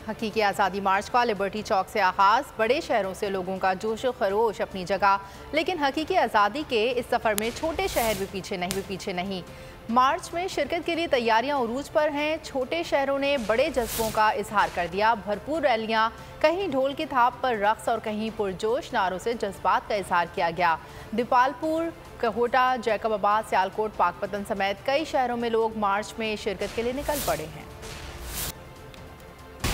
हकीकी आज़ादी मार्च का लिबर्टी चौक से आगाज़, बड़े शहरों से लोगों का जोश व खरोश अपनी जगह, लेकिन हकीकी आज़ादी के इस सफ़र में छोटे शहर भी पीछे नहीं। मार्च में शिरकत के लिए तैयारियां उरूज पर हैं। छोटे शहरों ने बड़े जज्बों का इजहार कर दिया। भरपूर रैलियां, कहीं ढोल की थाप पर रक्स और कहीं पुरजोश नारों से जज्बात का इजहार किया गया। दीपालपुर, कहोटा, जैकबाबाद, सियालकोट, पाकपतन समेत कई शहरों में लोग मार्च में शिरकत के लिए निकल पड़े हैं।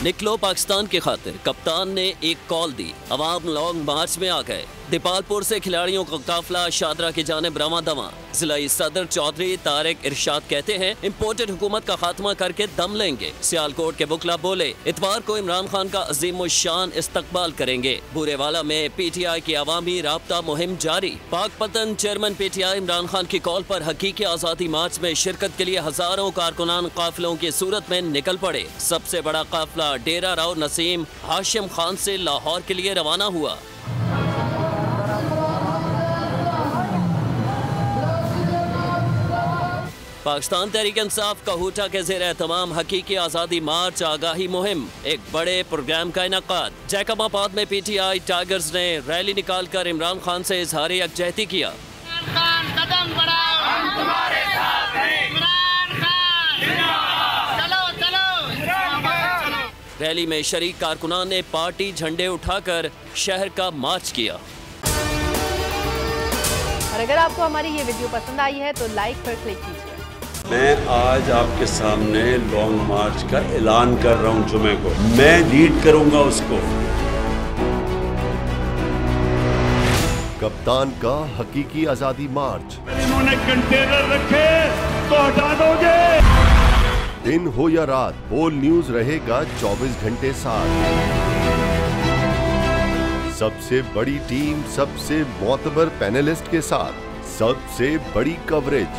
निकलो पाकिस्तान की खातिर, कप्तान ने एक कॉल दी, अवाम लॉन्ग मार्च में आ गए। दीपालपुर से खिलाड़ियों का काफिला शादरा की जानिब रवां दवा। जिलाई सदर चौधरी तारिक इरशाद कहते हैं, इम्पोर्टेड हुकूमत का खात्मा करके दम लेंगे। सियालकोट के बुकला बोले, इतवार को इमरान खान का अजीम शान इस्तकबाल करेंगे। बुरेवाला में PTI की अवामी राब्ता मुहिम जारी। पाकपतन चेयरमैन PTI इमरान खान की कॉल पर हकीकी आज़ादी मार्च में शिरकत के लिए हजारों कारकुनान काफिलों की सूरत में निकल पड़े। सबसे बड़ा काफिला डेरा राव नसीम हाशिम खान से लाहौर के लिए रवाना हुआ। पाकिस्तान तहरीक इंसाफ कहोटा के ज़ेर तमाम हकीकी आज़ादी मार्च आगाही मुहिम, एक बड़े प्रोग्राम का इनकाद। जैकबाबाद में PTI टाइगर्स ने रैली निकाल कर इमरान खान से इजहार यकजहती किया। रैली में शरीक कारकुनान ने पार्टी झंडे उठाकर शहर का मार्च किया। और अगर आपको हमारी ये वीडियो पसंद आई है तो लाइक पर क्लिक कीजिए। मैं आज आपके सामने लॉन्ग मार्च का ऐलान कर रहा हूं। जुमे को मैं लीड करूंगा उसको। कप्तान का हकीकी आजादी मार्च। इन्होंने कंटेनर रखे तो हटा दोगे। दिन हो या रात, बोल न्यूज रहेगा 24 घंटे साथ। सबसे बड़ी टीम, सबसे मोतबर पैनलिस्ट के साथ, सबसे बड़ी कवरेज।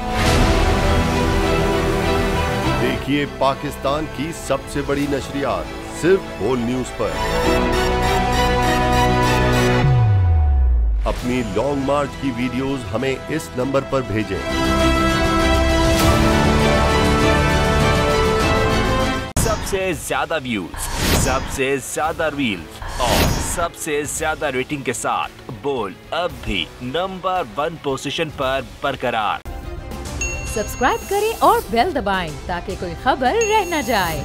देखिए पाकिस्तान की सबसे बड़ी नशरियात सिर्फ बोल न्यूज पर। अपनी लॉन्ग मार्च की वीडियोस हमें इस नंबर पर भेजें। सबसे ज्यादा व्यूज, सबसे ज्यादा रील्स और सबसे ज्यादा रेटिंग के साथ बोल अब भी नंबर 1 पोजीशन पर बरकरार। सब्सक्राइब करें और बेल दबाएं ताकि कोई खबर रह न जाए।